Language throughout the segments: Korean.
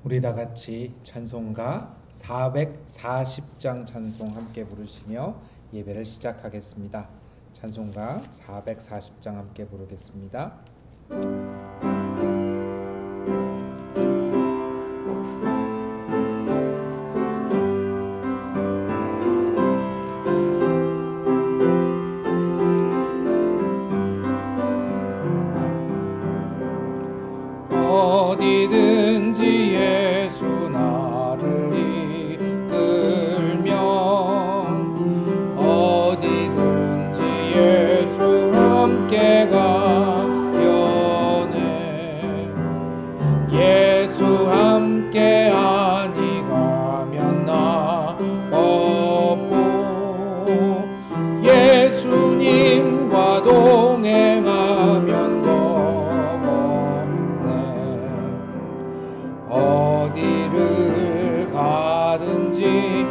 우리 다 같이 찬송가 440장 찬송 함께 부르시며 예배를 시작하겠습니다. 찬송가 440장 함께 부르겠습니다. 어디든지 예수 나를 이끌며 어디든지 예수 함께 가려네. 예수 함께 아니 가면 나 없고 예수님과 동행하면 어디를 가든지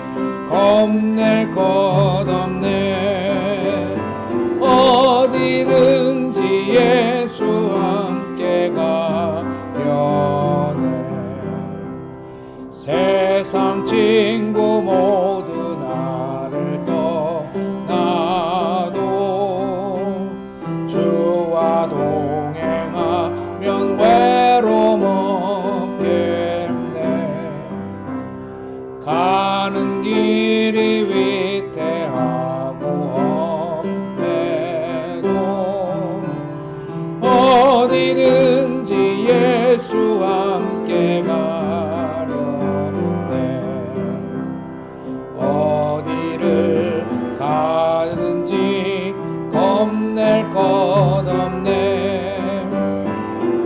겁낼 것 없네. 어디든지 예수 함께 가려네. 세상 친구 모두 나를 떠나도 주와 동행하면 외로움 가는 길이 위태하고 험해도 어디든지 예수 함께 가려네. 어디를 가든지 겁낼 것 없네.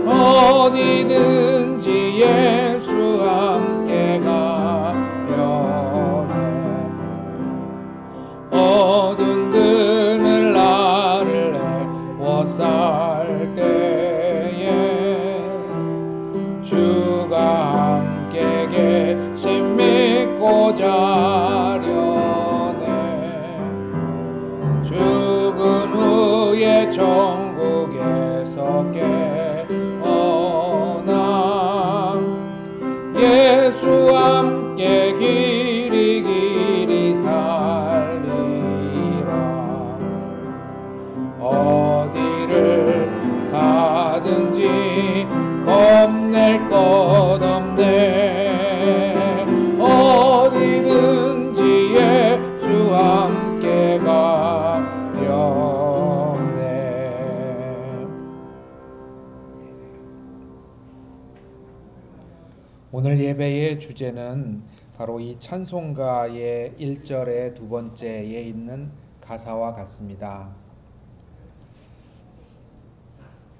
어디든지 예수 함께 어두운 그늘 나를 애워쌀 때에 주가 함께 계심 믿고 자려네. 죽은 후에 천국에서 깨어나 예수 함께 길이 길이 살리라. 어디를 가든지 겁낼 것 없네. 어디든지 예수 함께 가려네. 오늘 예배의 주제는 바로 이 찬송가의 1절의 두 번째에 있는 가사와 같습니다.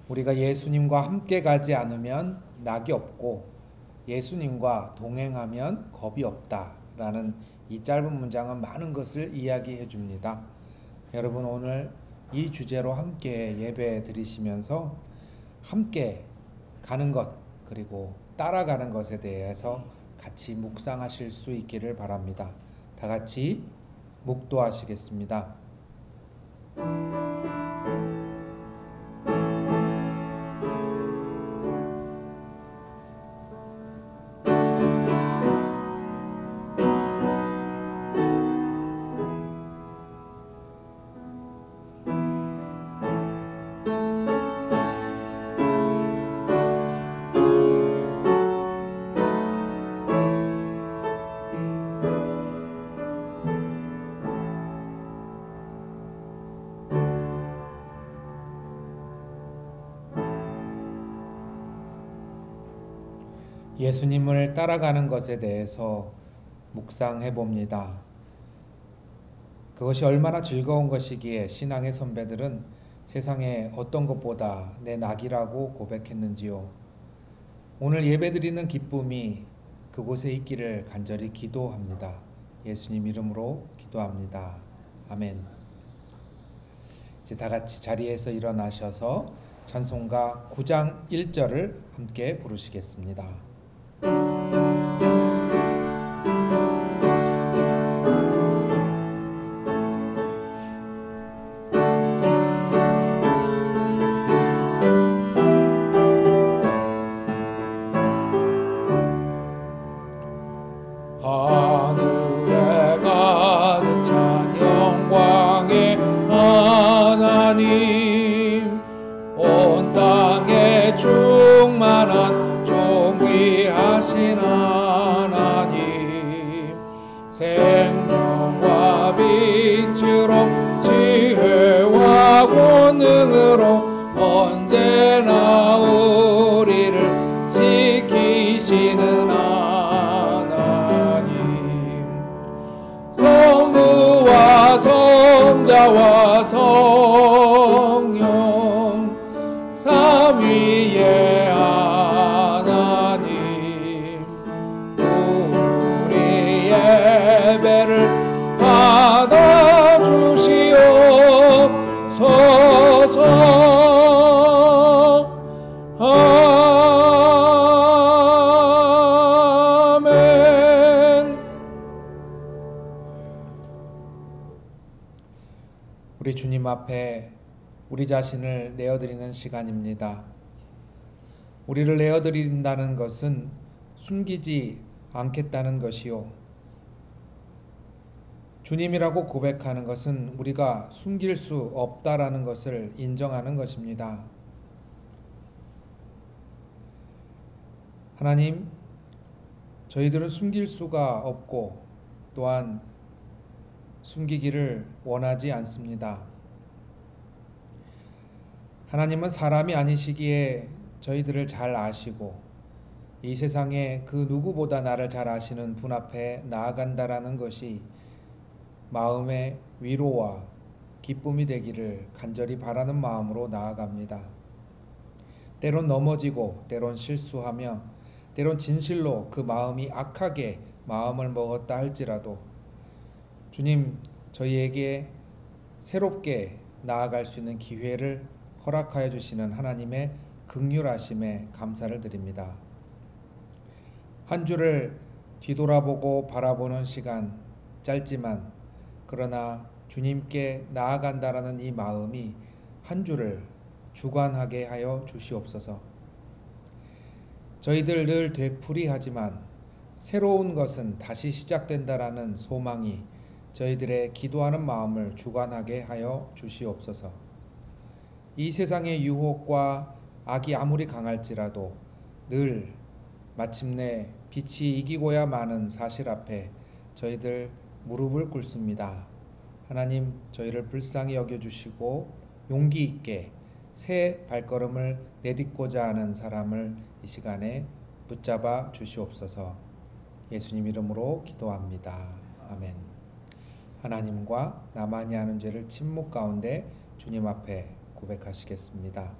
우리가 예수님과 함께 가지 않으면 낙이 없고 예수님과 동행하면 겁이 없다라는 이 짧은 문장은 많은 것을 이야기해 줍니다. 여러분, 오늘 이 주제로 함께 예배 드리시면서 함께 가는 것 그리고 따라가는 것에 대해서 같이 묵상하실 수 있기를 바랍니다. 다 같이 묵도하시겠습니다. 예수님을 따라가는 것에 대해서 묵상해 봅니다. 그것이 얼마나 즐거운 것이기에 신앙의 선배들은 세상에 어떤 것보다 내 낙이라고 고백했는지요. 오늘 예배드리는 기쁨이 그곳에 있기를 간절히 기도합니다. 예수님 이름으로 기도합니다. 아멘. 이제 다 같이 자리에서 일어나셔서 찬송가 9장 1절을 함께 부르시겠습니다. 하나님, 생명과 빛으로 지혜와 권능으로 언제나 우리를 지키시는 하나님, 성부와 성자와 성령 삼위의 하나님, 우리 예배를 받아주시옵소서. 아멘. 우리 주님 앞에 우리 자신을 내어드리는 시간입니다. 우리를 내어드린다는 것은 숨기지 않겠다는 것이요, 주님이라고 고백하는 것은 우리가 숨길 수 없다라는 것을 인정하는 것입니다. 하나님, 저희들은 숨길 수가 없고 또한 숨기기를 원하지 않습니다. 하나님은 사람이 아니시기에 저희들을 잘 아시고 이 세상에 그 누구보다 나를 잘 아시는 분 앞에 나아간다라는 것이 마음의 위로와 기쁨이 되기를 간절히 바라는 마음으로 나아갑니다. 때론 넘어지고 때론 실수하며 때론 진실로 그 마음이 악하게 마음을 먹었다 할지라도 주님, 저희에게 새롭게 나아갈 수 있는 기회를 허락하여 주시는 하나님의 긍휼하심에 감사를 드립니다. 한 주를 뒤돌아보고 바라보는 시간 짧지만 그러나 주님께 나아간다라는 이 마음이 한 주를 주관하게 하여 주시옵소서. 저희들 늘 되풀이하지만 새로운 것은 다시 시작된다라는 소망이 저희들의 기도하는 마음을 주관하게 하여 주시옵소서. 이 세상의 유혹과 악이 아무리 강할지라도 늘 마침내 빛이 이기고야 마는 사실 앞에 저희들 무릎을 꿇습니다. 하나님, 저희를 불쌍히 여겨주시고 용기 있게 새 발걸음을 내딛고자 하는 사람을 이 시간에 붙잡아 주시옵소서. 예수님 이름으로 기도합니다. 아멘. 하나님과 나만이 하는 죄를 침묵 가운데 주님 앞에 고백하시겠습니다.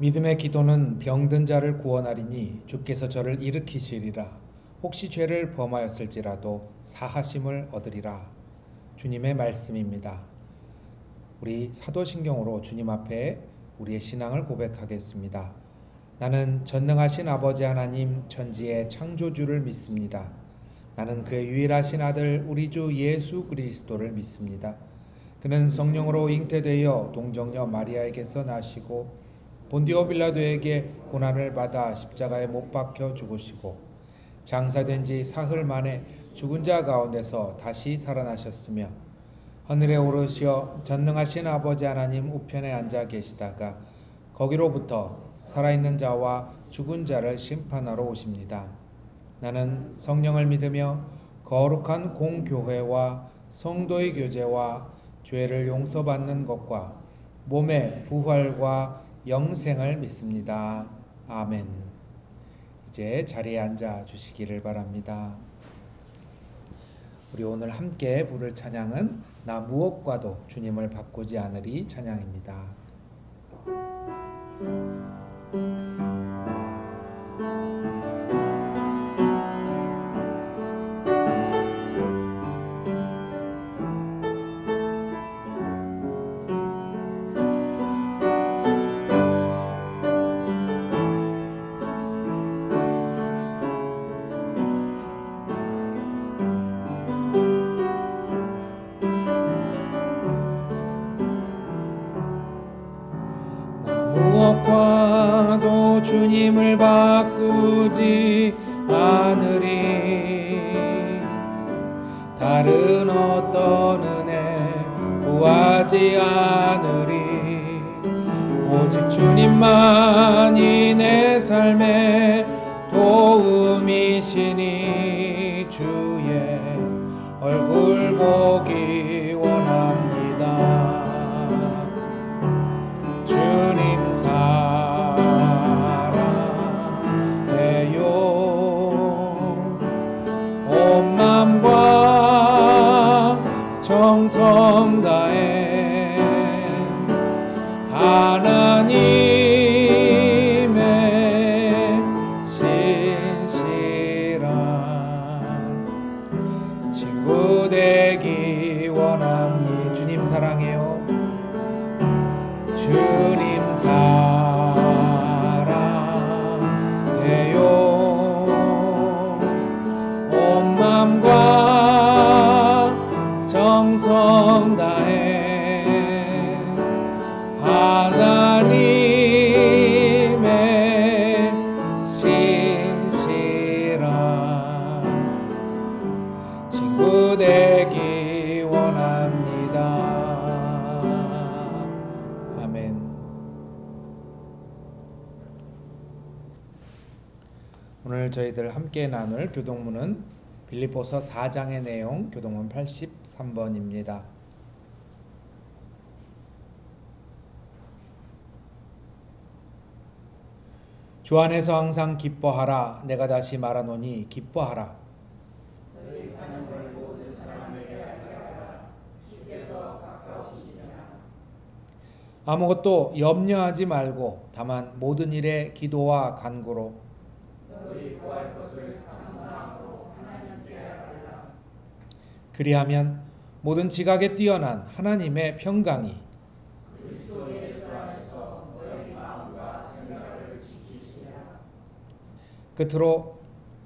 믿음의 기도는 병든 자를 구원하리니 주께서 저를 일으키시리라. 혹시 죄를 범하였을지라도 사하심을 얻으리라. 주님의 말씀입니다. 우리 사도신경으로 주님 앞에 우리의 신앙을 고백하겠습니다. 나는 전능하신 아버지 하나님 천지의 창조주를 믿습니다. 나는 그의 유일하신 아들 우리 주 예수 그리스도를 믿습니다. 그는 성령으로 잉태되어 동정녀 마리아에게서 나시고 본디오 빌라도에게 고난을 받아 십자가에 못 박혀 죽으시고 장사된 지 사흘 만에 죽은 자 가운데서 다시 살아나셨으며 하늘에 오르시어 전능하신 아버지 하나님 우편에 앉아 계시다가 거기로부터 살아있는 자와 죽은 자를 심판하러 오십니다. 나는 성령을 믿으며 거룩한 공교회와 성도의 교제와 죄를 용서받는 것과 몸의 부활과 영생을 믿습니다. 아멘. 이제 자리에 앉아 주시기를 바랍니다. 우리 오늘 함께 부를 찬양은 나 무엇과도 주님을 바꾸지 않으리 찬양입니다. 무엇과도 주님을 바꾸지 않으리. 다른 어떤 은혜 구하지 않으리. 오직 주님만이 내 삶의 도움이시니 주의 얼굴 보기 원합니다. 주님 사랑해요. 온 맘과 정성 다해 하나님의 신실한 친구 되기 원합니. 주님 사랑해요. 주님 사랑해요. 온 맘과 정성 다해 하나님의 신실한 친구 되기 원합니다. 오늘 저희들 함께 나눌 교동문은 빌립보서 4장의 내용, 교동문 83번입니다. 주 안에서 항상 기뻐하라. 내가 다시 말하노니 기뻐하라. 아무것도 염려하지 말고 다만 모든 일에 기도와 간구로 그리하면 모든 지각에 뛰어난 하나님의 평강이 끝으로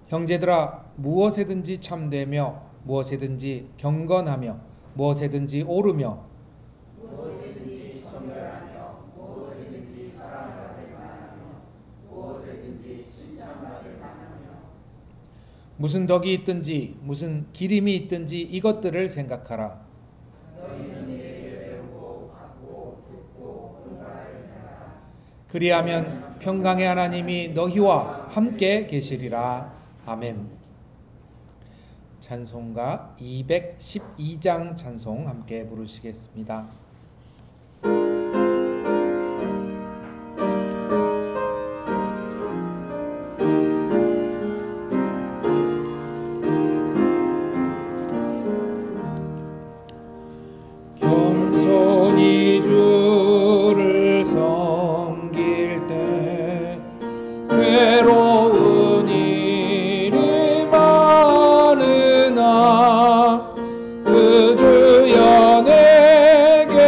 형제들아 무엇에든지 참되며 무엇에든지 경건하며 무엇에든지 오르며 무슨 덕이 있든지 무슨 기림이 있든지 이것들을 생각하라. 그리하면 평강의 하나님이 너희와 함께 계시리라. 아멘. 찬송가 212장 찬송 함께 부르시겠습니다. 그주여 내게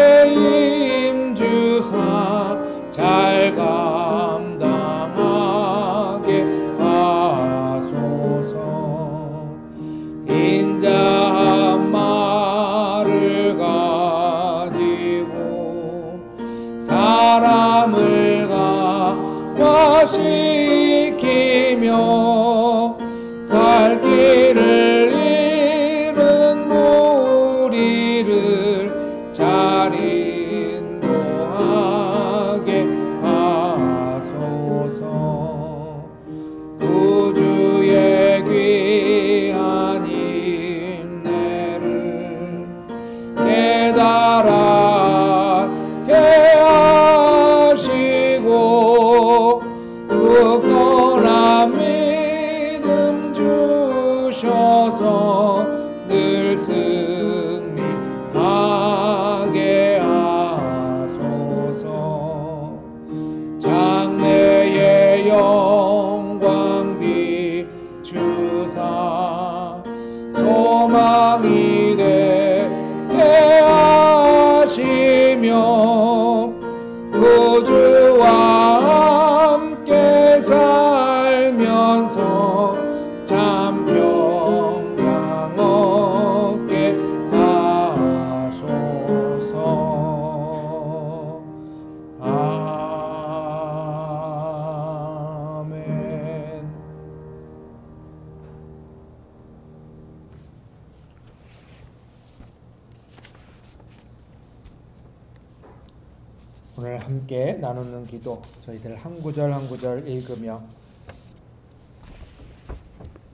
주셔서 늘 승리하게 하소서. 장래의 영광 비추사 소망이 되게 하시며 구주와 함께 살면서 참 평강 얻게 하소서. 아멘. 오늘 함께 나누는 기도, 저희들 한 구절 한 구절 읽으며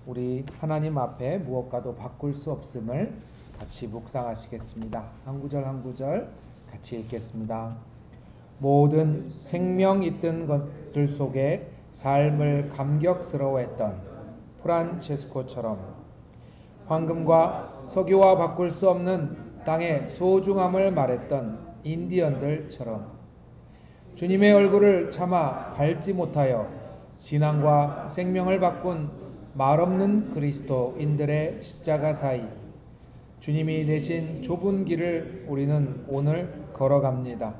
우리 하나님 앞에 무엇과도 바꿀 수 없음을 같이 묵상하시겠습니다. 한 구절 한 구절 같이 읽겠습니다. 모든 생명 있던 것들 속에 삶을 감격스러워했던 프란체스코처럼 황금과 석유와 바꿀 수 없는 땅의 소중함을 말했던 인디언들처럼 주님의 얼굴을 차마 밟지 못하여 신앙과 생명을 바꾼 말없는 그리스도인들의 십자가 사이 주님이 내신 좁은 길을 우리는 오늘 걸어갑니다.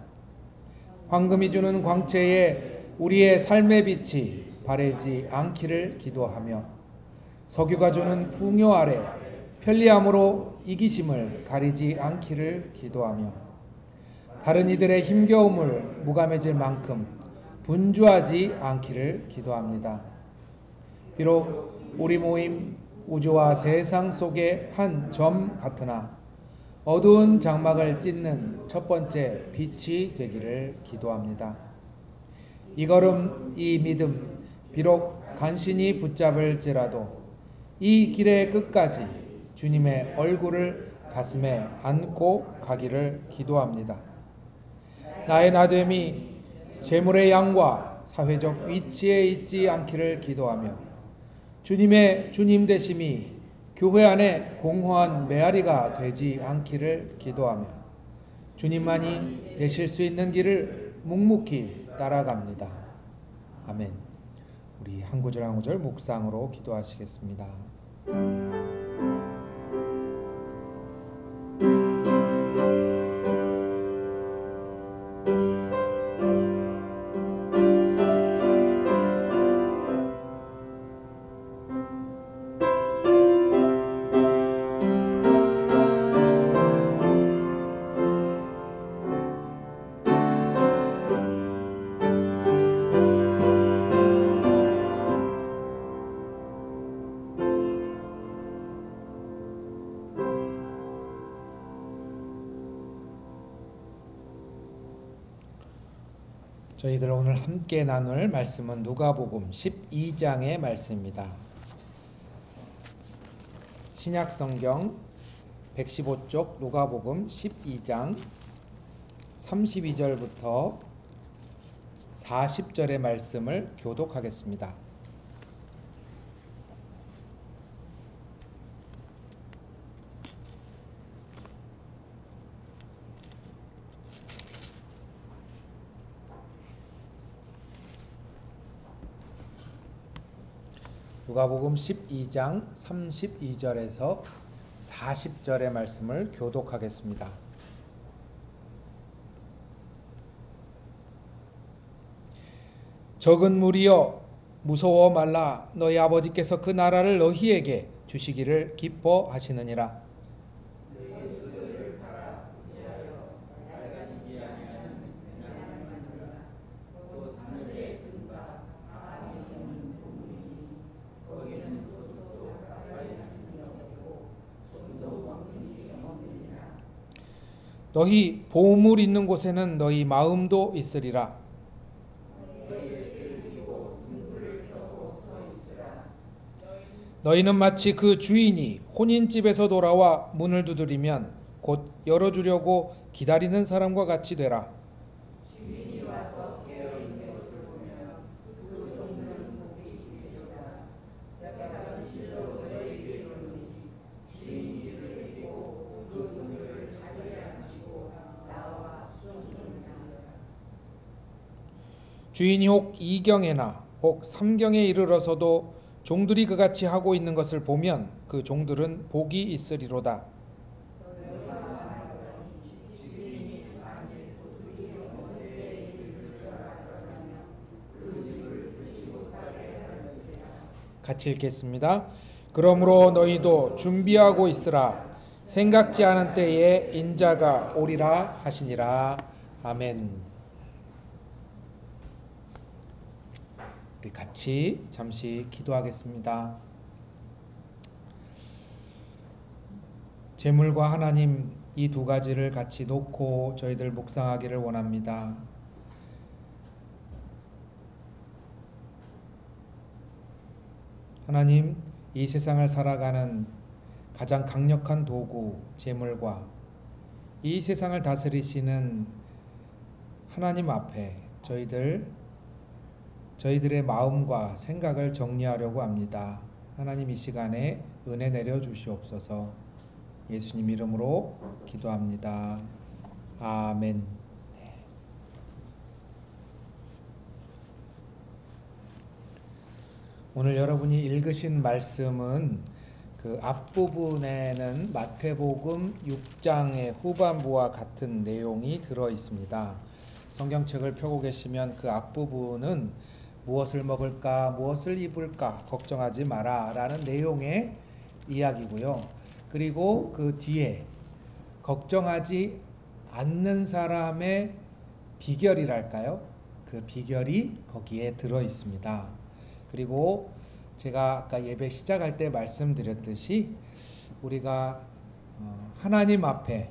황금이 주는 광채에 우리의 삶의 빛이 바래지 않기를 기도하며 석유가 주는 풍요 아래 편리함으로 이기심을 가리지 않기를 기도하며 다른 이들의 힘겨움을 무감해질 만큼 분주하지 않기를 기도합니다. 비록 우리 모임 우주와 세상 속의 한 점 같으나 어두운 장막을 찢는 첫 번째 빛이 되기를 기도합니다. 이 걸음, 이 믿음, 비록 간신히 붙잡을지라도 이 길의 끝까지 주님의 얼굴을 가슴에 안고 가기를 기도합니다. 나의 나됨이 재물의 양과 사회적 위치에 있지 않기를 기도하며 주님의 주님 되심이 교회 안에 공허한 메아리가 되지 않기를 기도하며 주님만이 되실 수 있는 길을 묵묵히 따라갑니다. 아멘. 우리 한 구절 한 구절 묵상으로 기도하시겠습니다. 저희들 오늘 함께 나눌 말씀은 누가복음 12장의 말씀입니다. 신약성경 115쪽 누가복음 12장 32절부터 40절의 말씀을 교독하겠습니다. 누가복음 12장 32절에서 40절의 말씀을 교독하겠습니다. 적은 무리여 무서워 말라. 너희 아버지께서 그 나라를 너희에게 주시기를 기뻐하시느니라. 너희 보물 있는 곳에는 너희 마음도 있으리라. 너희는 마치 그 주인이 혼인집에서 돌아와 문을 두드리면 곧 열어주려고 기다리는 사람과 같이 되라. 주인이 혹 2경에나 혹 3경에 이르러서도 종들이 그같이 하고 있는 것을 보면 그 종들은 복이 있으리로다. 같이 읽겠습니다. 그러므로 너희도 준비하고 있으라. 생각지 않은 때에 인자가 오리라 하시니라. 아멘. 우리 같이 잠시 기도하겠습니다. 재물과 하나님, 이 두 가지를 같이 놓고 저희들 묵상하기를 원합니다. 하나님, 이 세상을 살아가는 가장 강력한 도구, 재물과 이 세상을 다스리시는 하나님 앞에 저희들의 마음과 생각을 정리하려고 합니다. 하나님, 이 시간에 은혜 내려 주시옵소서. 예수님 이름으로 기도합니다. 아멘. 오늘 여러분이 읽으신 말씀은 그 앞부분에는 마태복음 6장의 후반부와 같은 내용이 들어 있습니다. 성경책을 펴고 계시면 그 앞부분은 무엇을 먹을까, 무엇을 입을까 걱정하지 마라 라는 내용의 이야기고요. 그리고 그 뒤에 걱정하지 않는 사람의 비결이랄까요? 그 비결이 거기에 들어 있습니다. 그리고 제가 아까 예배 시작할 때 말씀드렸듯이 우리가 하나님 앞에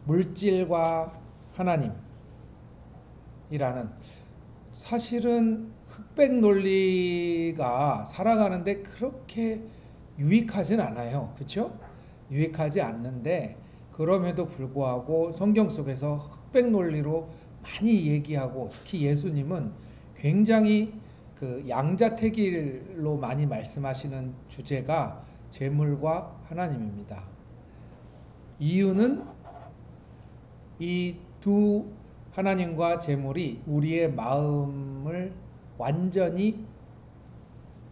물질과 하나님이라는 사실은 흑백 논리가 살아가는데 그렇게 유익하진 않아요. 그렇죠? 유익하지 않는데 그럼에도 불구하고 성경 속에서 흑백 논리로 많이 얘기하고 특히 예수님은 굉장히 그 양자택일로 많이 말씀하시는 주제가 재물과 하나님입니다. 이유는 이 두 하나님과 재물이 우리의 마음을 완전히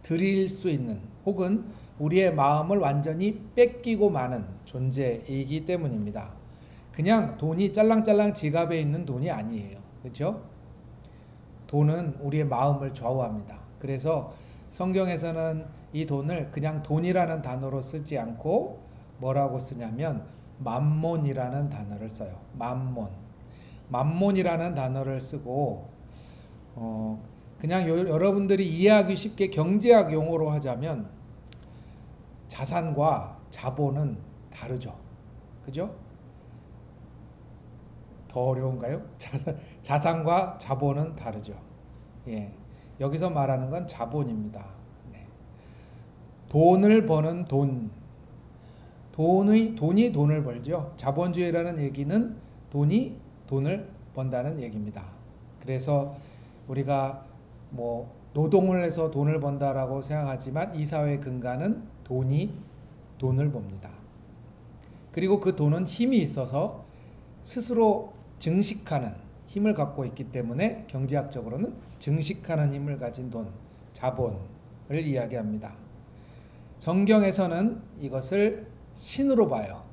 드릴 수 있는 혹은 우리의 마음을 완전히 뺏기고 마는 존재이기 때문입니다. 그냥 돈이 짤랑짤랑 지갑에 있는 돈이 아니에요. 그렇죠? 돈은 우리의 마음을 좌우합니다. 그래서 성경에서는 이 돈을 그냥 돈이라는 단어로 쓰지 않고 뭐라고 쓰냐면 맘몬이라는 단어를 써요. 맘몬이라는 단어를 쓰고 그냥 여러분들이 이해하기 쉽게 경제학 용어로 하자면 자산과 자본은 다르죠. 그죠? 더 어려운가요? 자산과 자본은 다르죠. 예. 여기서 말하는 건 자본입니다. 네. 돈을 버는 돈이 돈을 벌죠. 자본주의라는 얘기는 돈이 돈을 번다는 얘기입니다. 그래서 우리가 뭐 노동을 해서 돈을 번다라고 생각하지만 이 사회의 근간은 돈이 돈을 법니다. 그리고 그 돈은 힘이 있어서 스스로 증식하는 힘을 갖고 있기 때문에 경제학적으로는 증식하는 힘을 가진 돈, 자본을 이야기합니다. 성경에서는 이것을 신으로 봐요.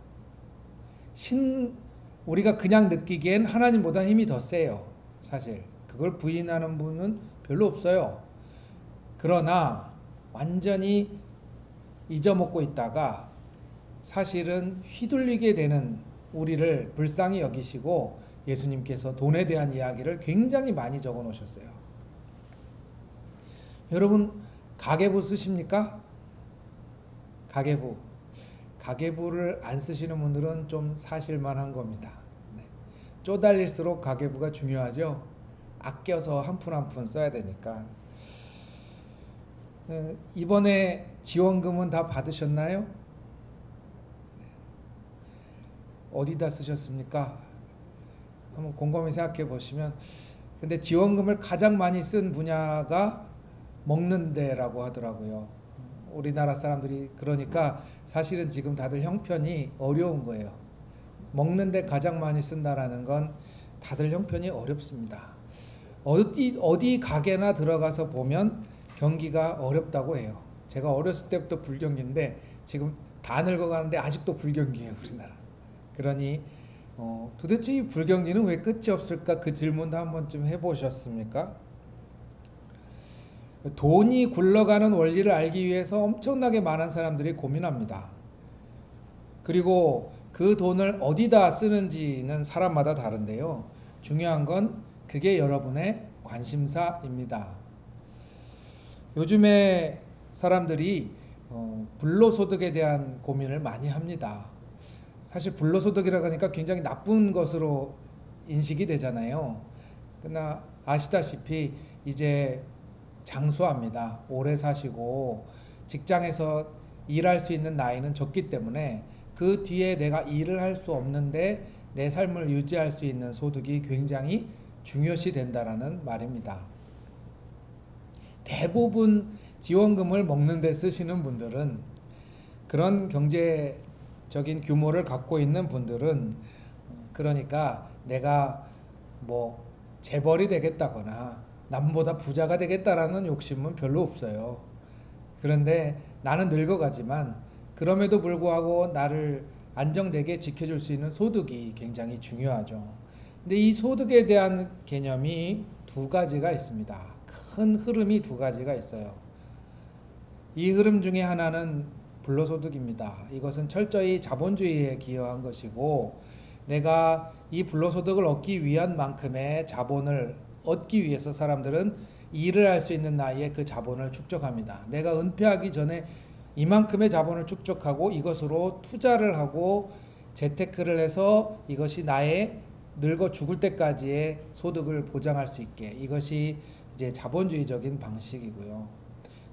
우리가 그냥 느끼기엔 하나님보다 힘이 더 세요. 사실 그걸 부인하는 분은 별로 없어요. 그러나 완전히 잊어먹고 있다가 사실은 휘둘리게 되는 우리를 불쌍히 여기시고 예수님께서 돈에 대한 이야기를 굉장히 많이 적어 놓으셨어요. 여러분 가계부 쓰십니까? 가계부를 안 쓰시는 분들은 좀 사실만한 겁니다. 네. 쪼달릴수록 가계부가 중요하죠. 아껴서 한 푼 한 푼 써야 되니까. 이번에 지원금은 다 받으셨나요? 어디다 쓰셨습니까? 한번 곰곰이 생각해 보시면 근데 지원금을 가장 많이 쓴 분야가 먹는 데라고 하더라고요. 우리나라 사람들이 그러니까 사실은 지금 다들 형편이 어려운 거예요. 먹는 데 가장 많이 쓴다라는 건 다들 형편이 어렵습니다. 어디 가게나 들어가서 보면 경기가 어렵다고 해요. 제가 어렸을 때부터 불경기인데 지금 다 늙어가는데 아직도 불경기예요, 우리나라. 그러니 도대체 이 불경기는 왜 끝이 없을까? 그 질문도 한 번쯤 해보셨습니까? 돈이 굴러가는 원리를 알기 위해서 엄청나게 많은 사람들이 고민합니다. 그리고 그 돈을 어디다 쓰는지는 사람마다 다른데요. 중요한 건 그게 여러분의 관심사입니다. 요즘에 사람들이 불로소득에 대한 고민을 많이 합니다. 사실 불로소득이라고 하니까 굉장히 나쁜 것으로 인식이 되잖아요. 그러나 아시다시피 이제 장수합니다. 오래 사시고 직장에서 일할 수 있는 나이는 적기 때문에 그 뒤에 내가 일을 할 수 없는데 내 삶을 유지할 수 있는 소득이 굉장히 중요시 된다라는 말입니다. 대부분 지원금을 먹는 데 쓰시는 분들은, 그런 경제적인 규모를 갖고 있는 분들은, 그러니까 내가 뭐 재벌이 되겠다거나 남보다 부자가 되겠다라는 욕심은 별로 없어요. 그런데 나는 늙어가지만 그럼에도 불구하고 나를 안정되게 지켜줄 수 있는 소득이 굉장히 중요하죠. 근데 이 소득에 대한 개념이 두 가지가 있습니다. 큰 흐름이 두 가지가 있어요. 이 흐름 중에 하나는 불로소득입니다. 이것은 철저히 자본주의에 기여한 것이고, 내가 이 불로소득을 얻기 위한 만큼의 자본을 얻기 위해서 사람들은 일을 할 수 있는 나이에 그 자본을 축적합니다. 내가 은퇴하기 전에 이만큼의 자본을 축적하고 이것으로 투자를 하고 재테크를 해서 이것이 나의 늙어 죽을 때까지의 소득을 보장할 수 있게, 이것이 이제 자본주의적인 방식이고요.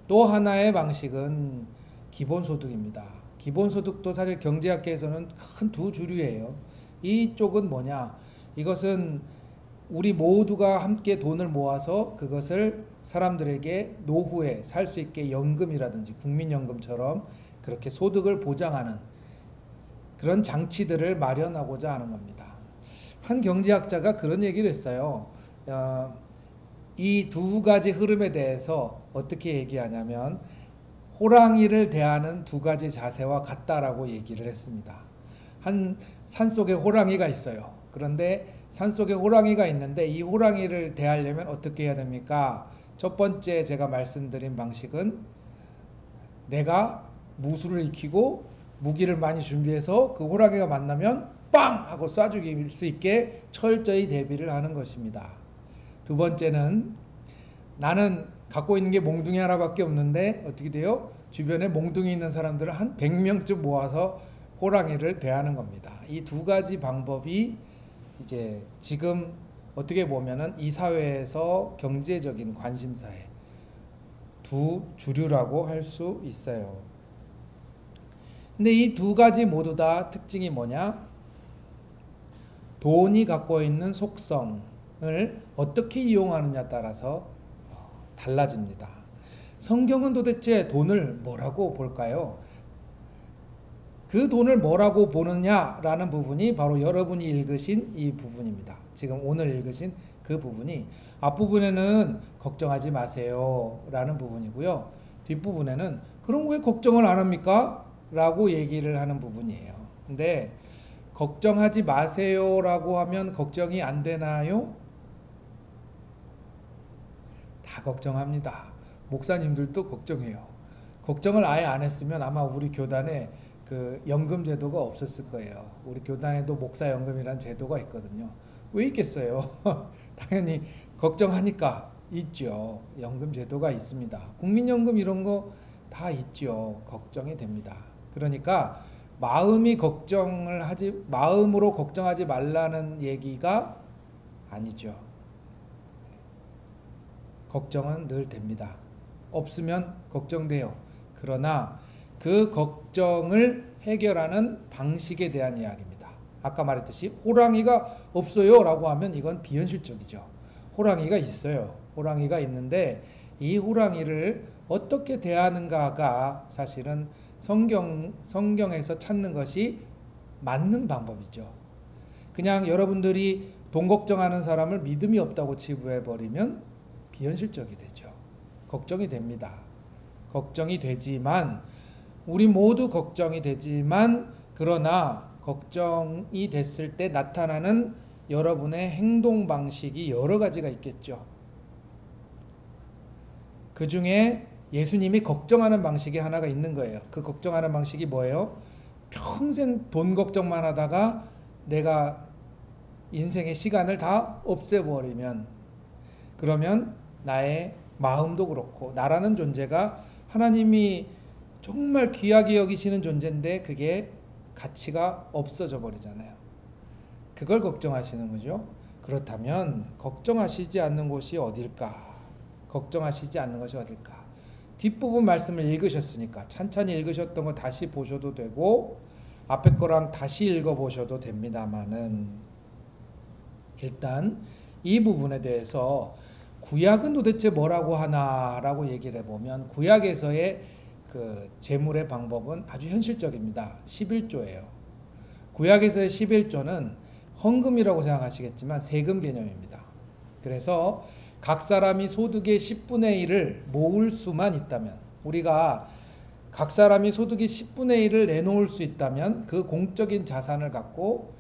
또 하나의 방식은 기본소득입니다. 기본소득도 사실 경제학계에서는 큰 두 주류예요. 이쪽은 뭐냐? 이것은 우리 모두가 함께 돈을 모아서 그것을 사람들에게 노후에 살 수 있게 연금이라든지 국민연금처럼 그렇게 소득을 보장하는 그런 장치들을 마련하고자 하는 겁니다. 한 경제학자가 그런 얘기를 했어요. 이 두 가지 흐름에 대해서 어떻게 얘기하냐면 호랑이를 대하는 두 가지 자세와 같다라고 얘기를 했습니다. 한 산속에 호랑이가 있어요. 그런데 산속에 호랑이가 있는데 이 호랑이를 대하려면 어떻게 해야 됩니까? 첫 번째 제가 말씀드린 방식은 내가 무술을 익히고 무기를 많이 준비해서 그 호랑이가 만나면 빵! 하고 쏴 죽일 수 있게 철저히 대비를 하는 것입니다. 두 번째는 나는 갖고 있는 게 몽둥이 하나밖에 없는데 어떻게 돼요? 주변에 몽둥이 있는 사람들을 한 100명쯤 모아서 호랑이를 대하는 겁니다. 이 두 가지 방법이 이제 지금 어떻게 보면은 이 사회에서 경제적인 관심사의 두 주류라고 할 수 있어요. 근데 이 두 가지 모두 다 특징이 뭐냐? 돈이 갖고 있는 속성을 어떻게 이용하느냐에 따라서 달라집니다. 성경은 도대체 돈을 뭐라고 볼까요? 그 돈을 뭐라고 보느냐라는 부분이 바로 여러분이 읽으신 이 부분입니다. 지금 오늘 읽으신 그 부분이 앞부분에는 걱정하지 마세요 라는 부분이고요. 뒷부분에는 그럼 왜 걱정을 안 합니까? 라고 얘기를 하는 부분이에요. 근데 걱정하지 마세요 라고 하면 걱정이 안 되나요? 다 걱정합니다. 목사님들도 걱정해요. 걱정을 아예 안 했으면 아마 우리 교단에 그 연금 제도가 없었을 거예요. 우리 교단에도 목사 연금이라는 제도가 있거든요. 왜 있겠어요? 당연히 걱정하니까 있죠. 연금 제도가 있습니다. 국민연금 이런 거 다 있죠. 걱정이 됩니다. 그러니까 마음으로 걱정하지 말라는 얘기가 아니죠. 걱정은 늘 됩니다. 없으면 걱정돼요. 그러나 그 걱정을 해결하는 방식에 대한 이야기입니다. 아까 말했듯이 호랑이가 없어요 라고 하면 이건 비현실적이죠. 호랑이가 있어요. 호랑이가 있는데 이 호랑이를 어떻게 대하는가가 사실은 성경에서 찾는 것이 맞는 방법이죠. 그냥 여러분들이 돈 걱정하는 사람을 믿음이 없다고 치부해버리면 비현실적이 되죠. 걱정이 됩니다. 걱정이 되지만, 우리 모두 걱정이 되지만, 그러나 걱정이 됐을 때 나타나는 여러분의 행동 방식이 여러 가지가 있겠죠. 그 중에 예수님이 걱정하는 방식이 하나가 있는 거예요. 그 걱정하는 방식이 뭐예요? 평생 돈 걱정만 하다가 내가 인생의 시간을 다 없애버리면, 그러면 나의 마음도 그렇고 나라는 존재가 하나님이 정말 귀하게 여기시는 존재인데 그게 가치가 없어져 버리잖아요. 그걸 걱정하시는 거죠. 그렇다면 걱정하시지 않는 곳이 어딜까? 걱정하시지 않는 것이 어딜까? 뒷부분 말씀을 읽으셨으니까 찬찬히 읽으셨던 거 다시 보셔도 되고 앞에 거랑 다시 읽어보셔도 됩니다만은, 일단 이 부분에 대해서 구약은 도대체 뭐라고 하나라고 얘기를 해보면, 구약에서의 그 제물의 방법은 아주 현실적입니다. 11조예요. 구약에서의 11조는 헌금이라고 생각하시겠지만 세금 개념입니다. 그래서 각 사람이 소득의 10분의 1을 모을 수만 있다면, 우리가 각 사람이 소득의 10분의 1을 내놓을 수 있다면 그 공적인 자산을 갖고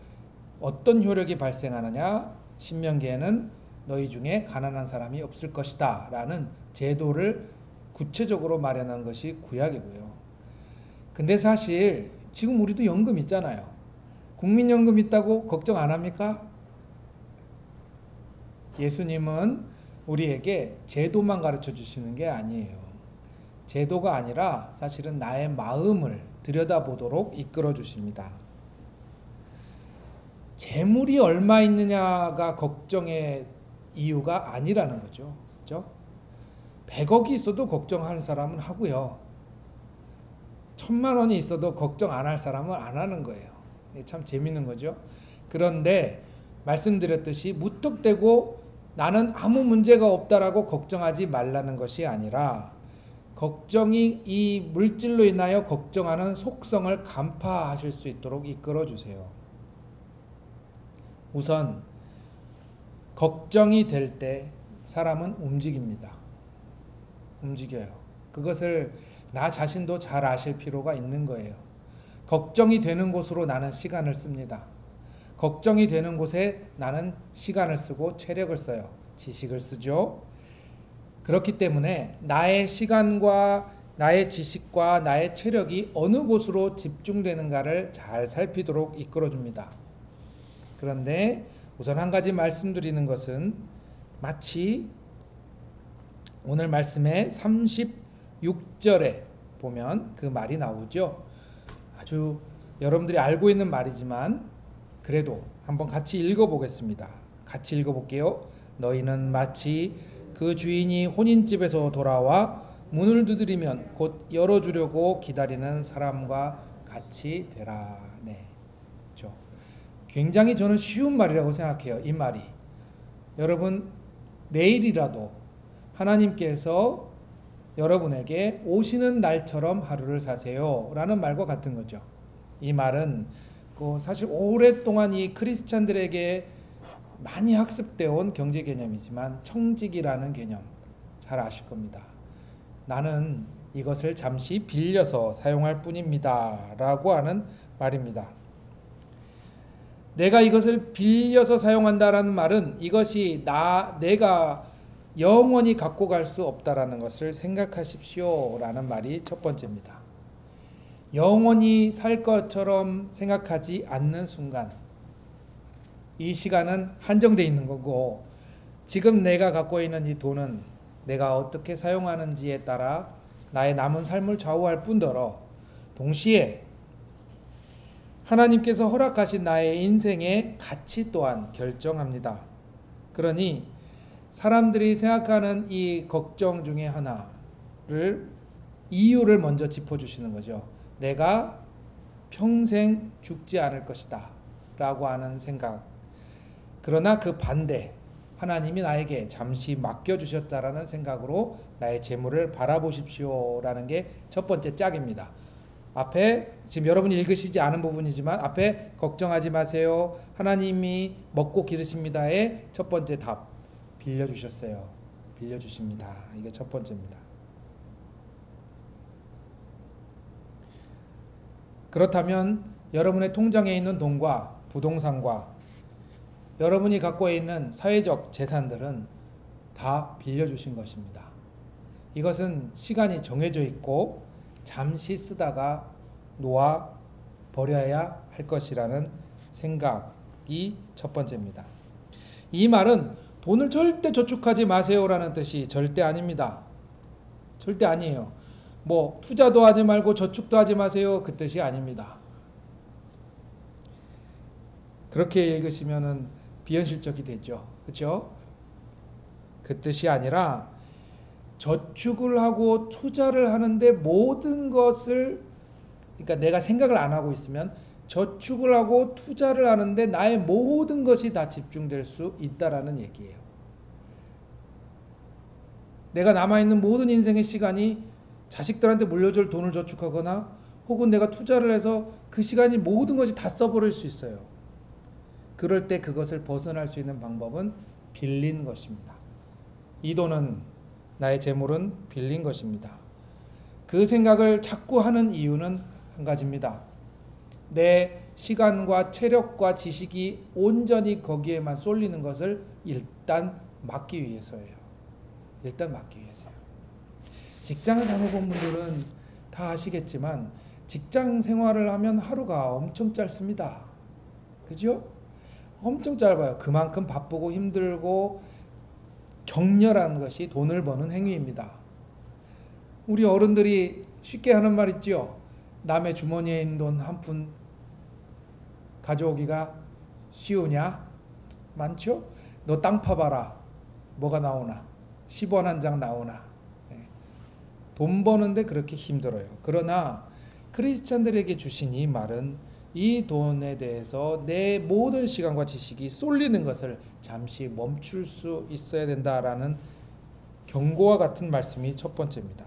어떤 효력이 발생하느냐? 신명기에는 너희 중에 가난한 사람이 없을 것이다 라는 제도를 구체적으로 마련한 것이 구약이고요. 근데 사실 지금 우리도 연금 있잖아요. 국민연금 있다고 걱정 안 합니까? 예수님은 우리에게 제도만 가르쳐 주시는 게 아니에요. 제도가 아니라 사실은 나의 마음을 들여다보도록 이끌어 주십니다. 재물이 얼마 있느냐가 걱정의 이유가 아니라는 거죠. 그렇죠? 100억이 있어도 걱정하는 사람은 하고요. 1000만 원이 있어도 걱정 안 할 사람은 안 하는 거예요. 참 재밌는 거죠. 그런데 말씀드렸듯이 무턱대고 나는 아무 문제가 없다라고 걱정하지 말라는 것이 아니라, 걱정이 이 물질로 인하여 걱정하는 속성을 간파하실 수 있도록 이끌어 주세요. 우선 걱정이 될 때 사람은 움직입니다. 움직여요. 그것을 나 자신도 잘 아실 필요가 있는 거예요. 걱정이 되는 곳으로 나는 시간을 씁니다. 걱정이 되는 곳에 나는 시간을 쓰고 체력을 써요. 지식을 쓰죠. 그렇기 때문에 나의 시간과 나의 지식과 나의 체력이 어느 곳으로 집중되는가를 잘 살피도록 이끌어줍니다. 그런데 우선 한 가지 말씀드리는 것은, 마치 오늘 말씀의 36절에 보면 그 말이 나오죠. 아주 여러분들이 알고 있는 말이지만 그래도 한번 같이 읽어보겠습니다. 같이 읽어볼게요. 너희는 마치 그 주인이 혼인집에서 돌아와 문을 두드리면 곧 열어주려고 기다리는 사람과 같이 되라. 네. 그렇죠. 굉장히 저는 쉬운 말이라고 생각해요. 이 말이. 여러분, 내일이라도 하나님께서 여러분에게 오시는 날처럼 하루를 사세요 라는 말과 같은 거죠. 이 말은 사실 오랫동안 이 크리스찬들에게 많이 학습되어 온 경제 개념이지만, 청직이라는 개념 잘 아실 겁니다. 나는 이것을 잠시 빌려서 사용할 뿐입니다 라고 하는 말입니다. 내가 이것을 빌려서 사용한다라는 말은 이것이 내가 영원히 갖고 갈 수 없다라는 것을 생각하십시오 라는 말이 첫 번째입니다. 영원히 살 것처럼 생각하지 않는 순간 이 시간은 한정되어 있는 거고, 지금 내가 갖고 있는 이 돈은 내가 어떻게 사용하는지에 따라 나의 남은 삶을 좌우할 뿐더러, 동시에 하나님께서 허락하신 나의 인생의 가치 또한 결정합니다. 그러니 사람들이 생각하는 이 걱정 중에 하나를, 이유를 먼저 짚어주시는 거죠. 내가 평생 죽지 않을 것이다 라고 하는 생각. 그러나 그 반대, 하나님이 나에게 잠시 맡겨주셨다라는 생각으로 나의 재물을 바라보십시오 라는 게 첫 번째 짝입니다. 앞에 지금 여러분이 읽으시지 않은 부분이지만 앞에 걱정하지 마세요. 하나님이 먹고 기르십니다의 첫 번째 답 빌려주셨어요. 빌려주십니다. 이게 첫 번째입니다. 그렇다면 여러분의 통장에 있는 돈과 부동산과 여러분이 갖고 있는 사회적 재산들은 다 빌려주신 것입니다. 이것은 시간이 정해져 있고 잠시 쓰다가 놓아 버려야 할 것이라는 생각이 첫 번째입니다. 이 말은 돈을 절대 저축하지 마세요라는 뜻이 절대 아닙니다. 절대 아니에요. 뭐 투자도 하지 말고 저축도 하지 마세요 그 뜻이 아닙니다. 그렇게 읽으시면은 비현실적이 되죠. 그렇죠? 그 뜻이 아니라 저축을 하고 투자를 하는데 모든 것을 그러니까 내가 생각을 안 하고 있으면 저축을 하고 투자를 하는데 나의 모든 것이 다 집중될 수 있다라는 얘기예요. 내가 남아있는 모든 인생의 시간이 자식들한테 물려줄 돈을 저축하거나 혹은 내가 투자를 해서 그 시간이 모든 것이 다 써버릴 수 있어요. 그럴 때 그것을 벗어날 수 있는 방법은 빌린 것입니다. 이 돈은 나의 재물은 빌린 것입니다. 그 생각을 자꾸 하는 이유는 한 가지입니다. 내 시간과 체력과 지식이 온전히 거기에만 쏠리는 것을 일단 막기 위해서예요. 일단 막기 위해서요. 직장을 다녀본 분들은 다 아시겠지만 직장 생활을 하면 하루가 엄청 짧습니다. 그죠? 엄청 짧아요. 그만큼 바쁘고 힘들고 격렬한 것이 돈을 버는 행위입니다. 우리 어른들이 쉽게 하는 말 있죠. 남의 주머니에 있는 돈 한 푼 가져오기가 쉬우냐? 많죠? 너 땅 파봐라. 뭐가 나오나? 10원 한 장 나오나? 돈 버는데 그렇게 힘들어요. 그러나 크리스찬들에게 주신 이 말은 이 돈에 대해서 내 모든 시간과 지식이 쏠리는 것을 잠시 멈출 수 있어야 된다라는 경고와 같은 말씀이 첫 번째입니다.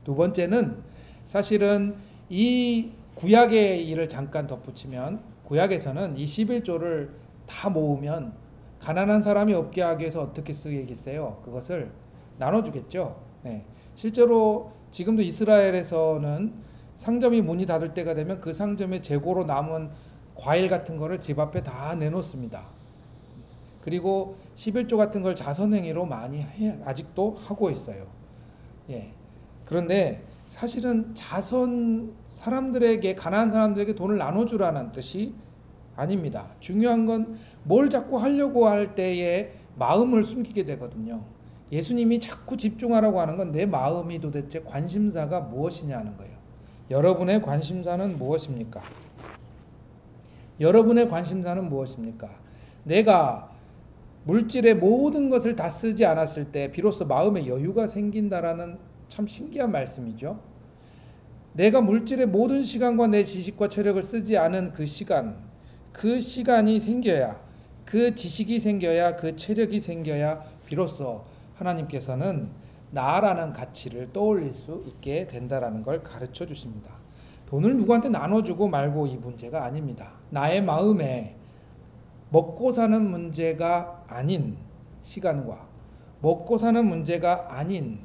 두 번째는 사실은 이 구약의 일을 잠깐 덧붙이면 구약에서는 이 11조를 다 모으면 가난한 사람이 없게 하기 위해서 어떻게 쓰겠어요? 그것을 나눠주겠죠. 네. 실제로 지금도 이스라엘에서는 상점이 문이 닫을 때가 되면 그 상점에 재고로 남은 과일 같은 거를 집 앞에 다 내놓습니다. 그리고 11조 같은 걸 자선행위로 많이 아직도 하고 있어요. 예. 그런데 사실은 사람들에게 가난한 사람들에게 돈을 나눠주라는 뜻이 아닙니다. 중요한 건 뭘 자꾸 하려고 할 때에 마음을 숨기게 되거든요. 예수님이 자꾸 집중하라고 하는 건 내 마음이 도대체 관심사가 무엇이냐 하는 거예요. 여러분의 관심사는 무엇입니까? 여러분의 관심사는 무엇입니까? 내가 물질의 모든 것을 다 쓰지 않았을 때 비로소 마음에 여유가 생긴다라는 참 신기한 말씀이죠. 내가 물질의 모든 시간과 내 지식과 체력을 쓰지 않은 그 시간이 생겨야, 그 지식이 생겨야, 그 체력이 생겨야 비로소 하나님께서는 나라는 가치를 떠올릴 수 있게 된다라는 걸 가르쳐 주십니다. 돈을 누구한테 나눠주고 말고 이 문제가 아닙니다. 나의 마음에 먹고 사는 문제가 아닌 시간과 먹고 사는 문제가 아닌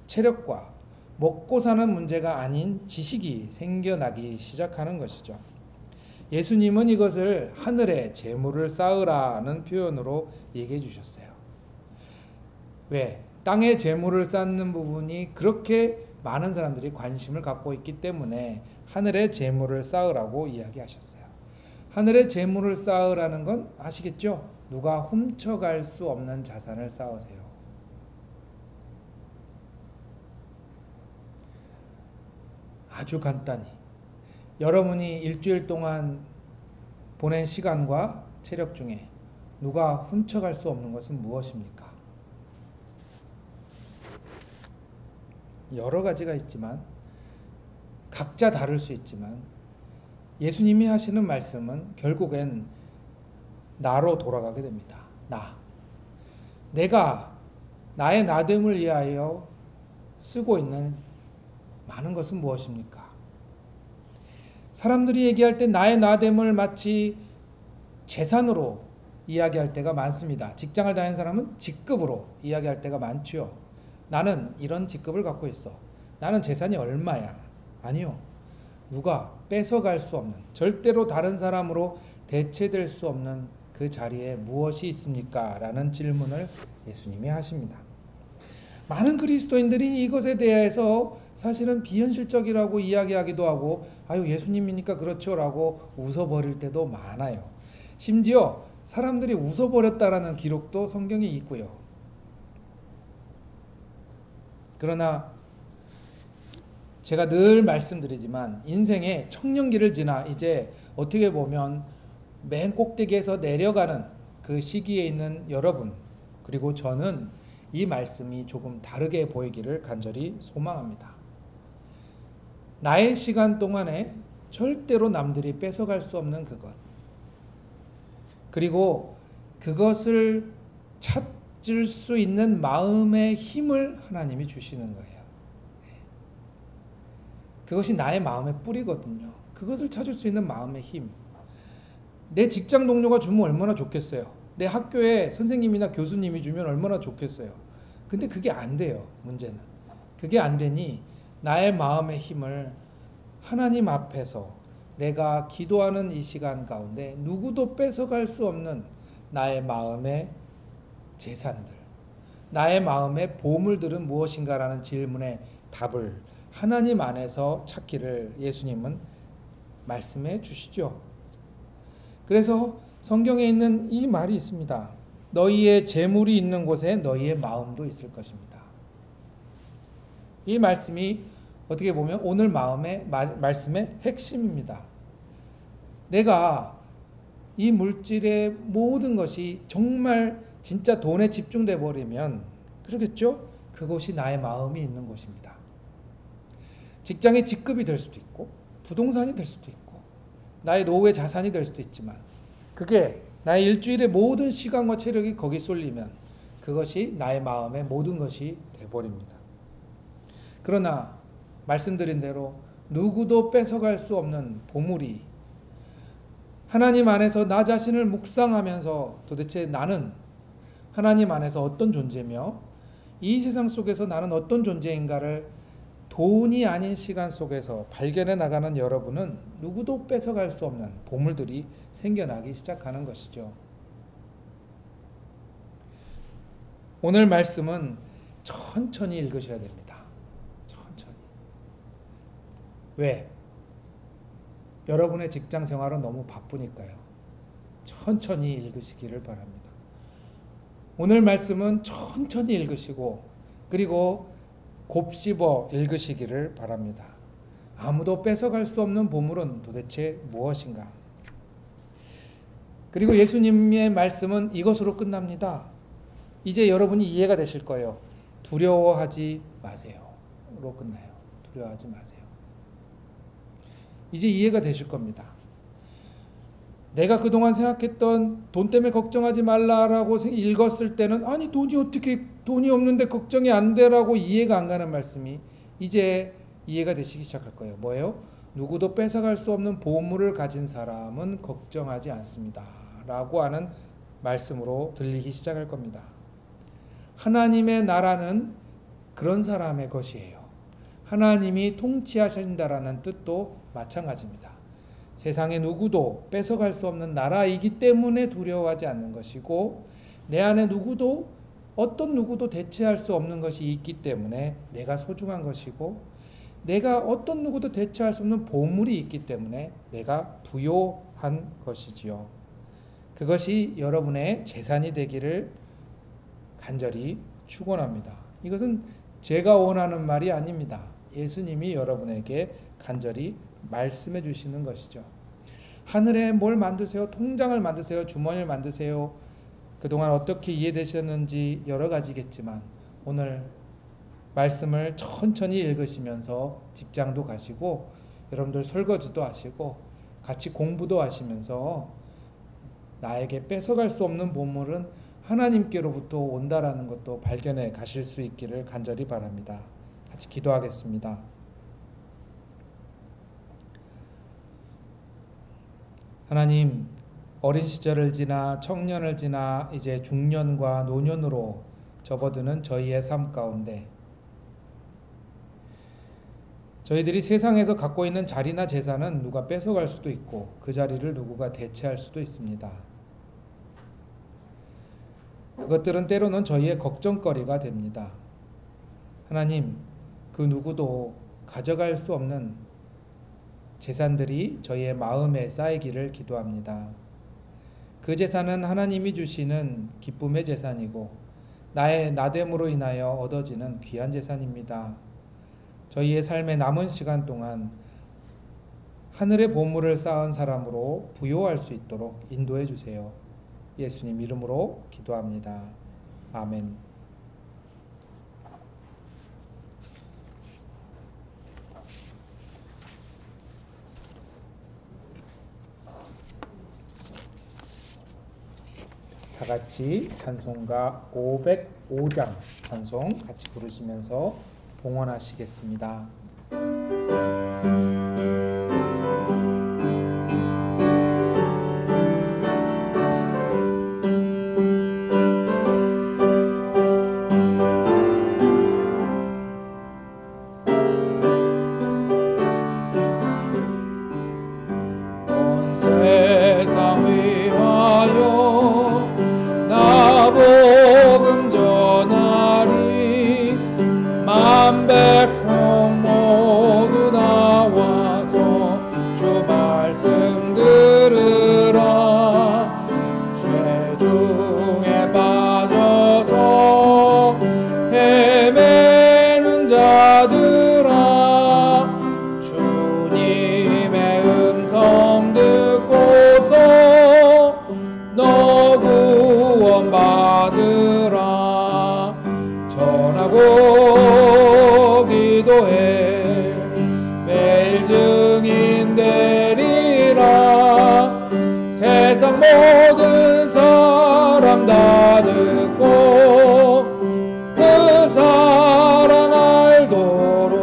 체력과 먹고 사는 문제가 아닌 지식이 생겨나기 시작하는 것이죠. 예수님은 이것을 하늘에 재물을 쌓으라는 표현으로 얘기해 주셨어요. 왜? 땅에 재물을 쌓는 부분이 그렇게 많은 사람들이 관심을 갖고 있기 때문에 하늘에 재물을 쌓으라고 이야기하셨어요. 하늘에 재물을 쌓으라는 건 아시겠죠? 누가 훔쳐갈 수 없는 자산을 쌓으세요. 아주 간단히 여러분이 일주일 동안 보낸 시간과 체력 중에 누가 훔쳐갈 수 없는 것은 무엇입니까? 여러 가지가 있지만 각자 다를 수 있지만 예수님이 하시는 말씀은 결국엔 나로 돌아가게 됩니다. 내가 나의 나됨을 위하여 쓰고 있는 많은 것은 무엇입니까? 사람들이 얘기할 때 나의 나됨을 마치 재산으로 이야기할 때가 많습니다. 직장을 다니는 사람은 직급으로 이야기할 때가 많죠. 나는 이런 직급을 갖고 있어. 나는 재산이 얼마야. 아니요. 누가 뺏어갈 수 없는, 절대로 다른 사람으로 대체될 수 없는 그 자리에 무엇이 있습니까? 라는 질문을 예수님이 하십니다. 많은 그리스도인들이 이것에 대해서 사실은 비현실적이라고 이야기하기도 하고, 아유, 예수님이니까 그렇죠 라고 웃어버릴 때도 많아요. 심지어 사람들이 웃어버렸다라는 기록도 성경에 있고요. 그러나 제가 늘 말씀드리지만 인생의 청년기를 지나 이제 어떻게 보면 맨 꼭대기에서 내려가는 그 시기에 있는 여러분, 그리고 저는 이 말씀이 조금 다르게 보이기를 간절히 소망합니다. 나의 시간 동안에 절대로 남들이 뺏어갈 수 없는 그것, 그리고 그것을 찾을 수 있는 마음의 힘을 하나님이 주시는 거예요. 그것이 나의 마음의 뿌리거든요. 그것을 찾을 수 있는 마음의 힘. 내 직장 동료가 주면 얼마나 좋겠어요. 내 학교에 선생님이나 교수님이 주면 얼마나 좋겠어요. 근데 그게 안 돼요. 문제는. 그게 안 되니 나의 마음의 힘을 하나님 앞에서 내가 기도하는 이 시간 가운데 누구도 뺏어갈 수 없는 나의 마음의 재산들, 나의 마음의 보물들은 무엇인가라는 질문에 답을 하나님 안에서 찾기를 예수님은 말씀해 주시죠. 그래서 성경에 있는 이 말이 있습니다. 너희의 재물이 있는 곳에 너희의 마음도 있을 것입니다. 이 말씀이 어떻게 보면 오늘 말씀의 핵심입니다. 내가 이 물질의 모든 것이 정말 진짜 돈에 집중돼 버리면 그러겠죠? 그것이 나의 마음이 있는 곳입니다. 직장의 직급이 될 수도 있고 부동산이 될 수도 있고 나의 노후의 자산이 될 수도 있지만 그게 나의 일주일의 모든 시간과 체력이 거기 쏠리면 그것이 나의 마음의 모든 것이 돼버립니다. 그러나 말씀드린 대로 누구도 뺏어갈 수 없는 보물이 하나님 안에서 나 자신을 묵상하면서 도대체 나는 하나님 안에서 어떤 존재며 이 세상 속에서 나는 어떤 존재인가를 돈이 아닌 시간 속에서 발견해 나가는 여러분은 누구도 뺏어갈 수 없는 보물들이 생겨나기 시작하는 것이죠. 오늘 말씀은 천천히 읽으셔야 됩니다. 천천히. 왜? 여러분의 직장 생활은 너무 바쁘니까요. 천천히 읽으시기를 바랍니다. 오늘 말씀은 천천히 읽으시고 그리고 곱씹어 읽으시기를 바랍니다. 아무도 뺏어갈 수 없는 보물은 도대체 무엇인가? 그리고 예수님의 말씀은 이것으로 끝납니다. 이제 여러분이 이해가 되실 거예요. 두려워하지 마세요.로 끝나요. 두려워하지 마세요. 이제 이해가 되실 겁니다. 내가 그동안 생각했던 돈 때문에 걱정하지 말라라고 읽었을 때는 아니 돈이 없는데 걱정이 안 되라고 이해가 안 가는 말씀이 이제 이해가 되시기 시작할 거예요. 뭐예요? 누구도 뺏어갈 수 없는 보물을 가진 사람은 걱정하지 않습니다. 라고 하는 말씀으로 들리기 시작할 겁니다. 하나님의 나라는 그런 사람의 것이에요. 하나님이 통치하신다라는 뜻도 마찬가지입니다. 세상에 누구도 뺏어갈 수 없는 나라이기 때문에 두려워하지 않는 것이고 내 안에 어떤 누구도 대체할 수 없는 것이 있기 때문에 내가 소중한 것이고 내가 어떤 누구도 대체할 수 없는 보물이 있기 때문에 내가 부요한 것이지요. 그것이 여러분의 재산이 되기를 간절히 축원합니다. 이것은 제가 원하는 말이 아닙니다. 예수님이 여러분에게 간절히 말씀해 주시는 것이죠. 하늘에 뭘 만드세요? 통장을 만드세요? 주머니를 만드세요? 그동안 어떻게 이해되셨는지 여러 가지겠지만 오늘 말씀을 천천히 읽으시면서 직장도 가시고 여러분들 설거지도 하시고 같이 공부도 하시면서 나에게 뺏어갈 수 없는 보물은 하나님께로부터 온다라는 것도 발견해 가실 수 있기를 간절히 바랍니다. 같이 기도하겠습니다. 하나님, 어린 시절을 지나 청년을 지나 이제 중년과 노년으로 접어드는 저희의 삶 가운데 저희들이 세상에서 갖고 있는 자리나 재산은 누가 뺏어갈 수도 있고 그 자리를 누구가 대체할 수도 있습니다. 그것들은 때로는 저희의 걱정거리가 됩니다. 하나님, 그 누구도 가져갈 수 없는 재산들이 저희의 마음에 쌓이기를 기도합니다. 그 재산은 하나님이 주시는 기쁨의 재산이고 나의 나됨으로 인하여 얻어지는 귀한 재산입니다. 저희의 삶의 남은 시간 동안 하늘의 보물을 쌓은 사람으로 부요할 수 있도록 인도해 주세요. 예수님 이름으로 기도합니다. 아멘. 다 같이 찬송가 505장 찬송 같이 부르시면서 봉헌하시겠습니다. 온 세상 위하여 나 복음 전하리. 만 백성 모두 나와서 주 말씀 들으라. 죄 중에 빠져서 헤매는 자들아, 주님의 음성 듣고서 너 구원받으라. 전하고 기도해 매일 증인 되리라. 세상 모든 사람 다 듣고 그 사랑 알도록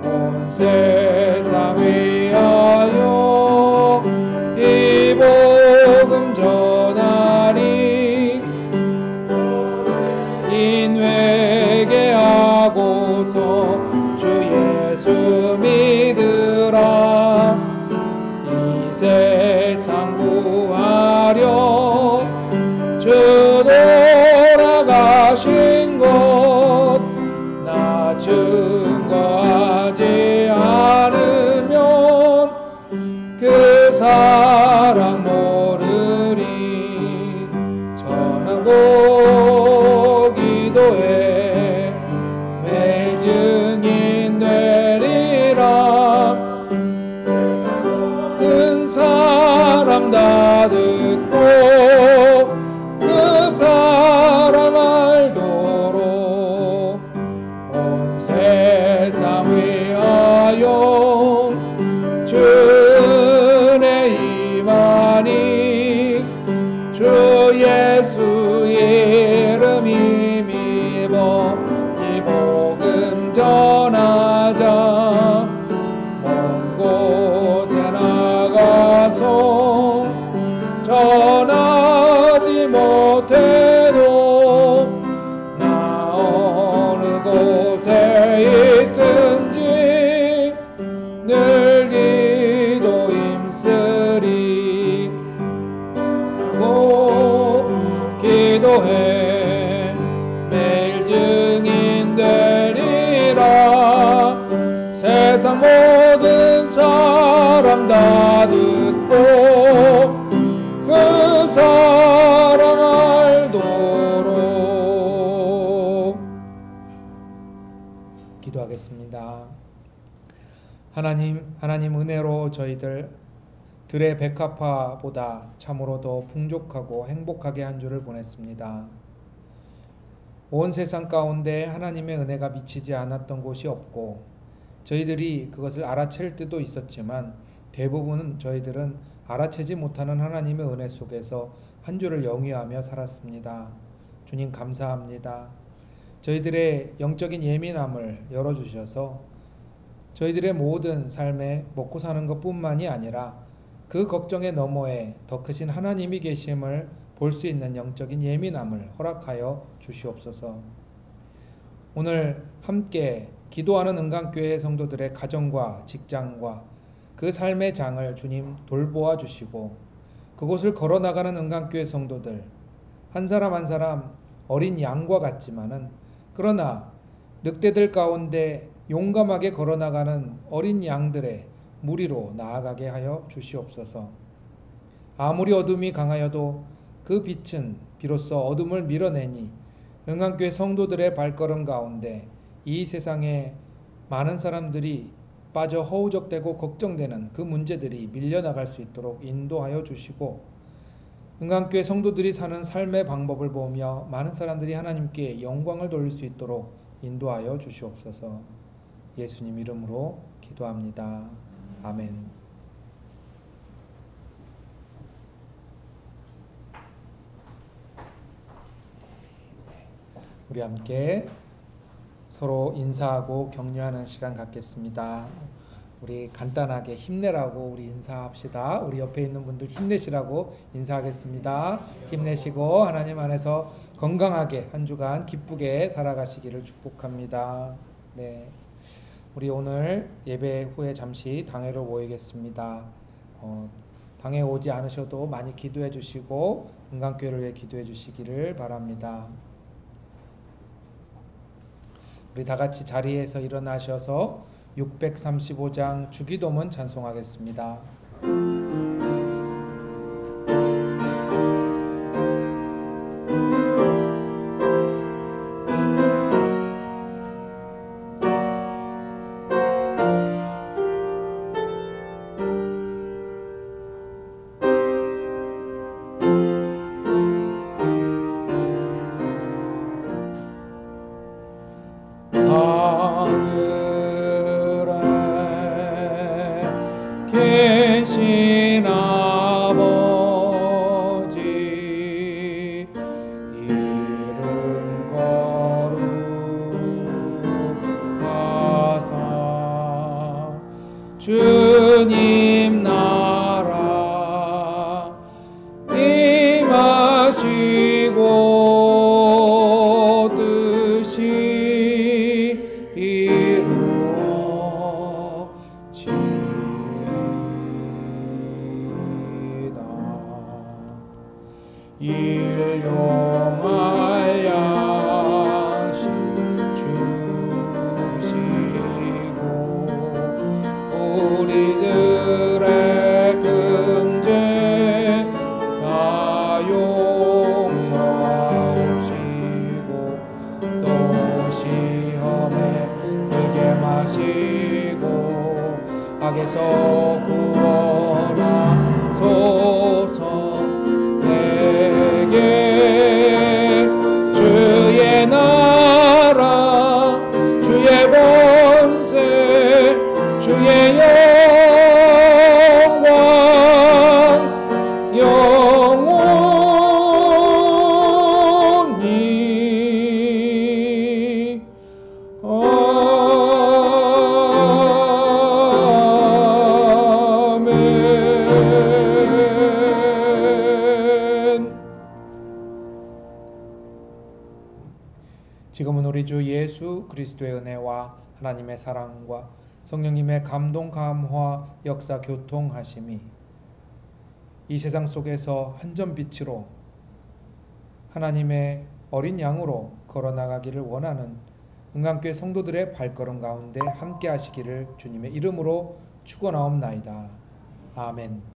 온 세상 위하여 이 복음 전하리. 인회개 하고서 주 예수 믿으라. 이 세상 구하려 주 돌아가신 것 나 증거하지 않으면 그 사랑 모르리. 전하고 기도해 매일 증인 되리라. 모든 사람 다 듣고 그 사랑 알도록 온 세상 위하여 주 은혜 임하니. 주 예수 이름 힘입어 이 복음 전하자. 먼 곳에 나가서 전하지 못해도 나 어느 곳에 있든지 늘 기도 힘쓰리. 기도해 매일 증인 되리라. 세상 모든 사람 다 듣고 그 사랑 알도록. 기도하겠습니다. 하나님 은혜로 저희들 들의 백합화보다 참으로 더 풍족하고 행복하게 한 주를 보냈습니다. 온 세상 가운데 하나님의 은혜가 미치지 않았던 곳이 없고 저희들이 그것을 알아챌 때도 있었지만 대부분은 저희들은 알아채지 못하는 하나님의 은혜 속에서 한 주를 영위하며 살았습니다. 주님 감사합니다. 저희들의 영적인 예민함을 열어주셔서 저희들의 모든 삶에 먹고 사는 것뿐만이 아니라 그 걱정의 너머에 더 크신 하나님이 계심을 볼 수 있는 영적인 예민함을 허락하여 주시옵소서. 오늘 함께 기도하는 은강교회 성도들의 가정과 직장과 그 삶의 장을 주님 돌보아 주시고, 그곳을 걸어나가는 은강교회 성도들 한 사람 한 사람 어린 양과 같지만은, 그러나 늑대들 가운데 용감하게 걸어나가는 어린 양들의 무리로 나아가게 하여 주시옵소서. 아무리 어둠이 강하여도 그 빛은 비로소 어둠을 밀어내니 은강교회 성도들의 발걸음 가운데 이 세상에 많은 사람들이 빠져 허우적대고 걱정되는 그 문제들이 밀려나갈 수 있도록 인도하여 주시고, 은강교회 성도들이 사는 삶의 방법을 보며 많은 사람들이 하나님께 영광을 돌릴 수 있도록 인도하여 주시옵소서. 예수님 이름으로 기도합니다. 아멘. 우리 함께 서로 인사하고 격려하는 시간 갖겠습니다. 우리 간단하게 힘내라고 우리 인사합시다. 우리 옆에 있는 분들 힘내시라고 인사하겠습니다. 힘내시고 하나님 안에서 건강하게 한 주간 기쁘게 살아가시기를 축복합니다. 네, 우리 오늘 예배 후에 잠시 당회로 모이겠습니다. 당회 오지 않으셔도 많이 기도해 주시고 은강교회를 위해 기도해 주시기를 바랍니다. 우리 다 같이 자리에서 일어나셔서 635장 주기도문 찬송하겠습니다. 계신 아버지 이름 거룩하사 주님 나라 임하시고 뜻이 일용할 양식 주시고 우리들의 금죄 다 용서하옵시고 또 시험에 들게 마시고 악에서 구원하소서. 주의 나라 주의 권세 주의 영광 영원히 지금은 우리 주 예수 그리스도의 은혜와 하나님의 사랑과 성령님의 감동 감화 역사 교통하심이 이 세상 속에서 한 점 빛으로 하나님의 어린 양으로 걸어나가기를 원하는 은강교회 성도들의 발걸음 가운데 함께 하시기를 주님의 이름으로 축원하옵나이다. 아멘.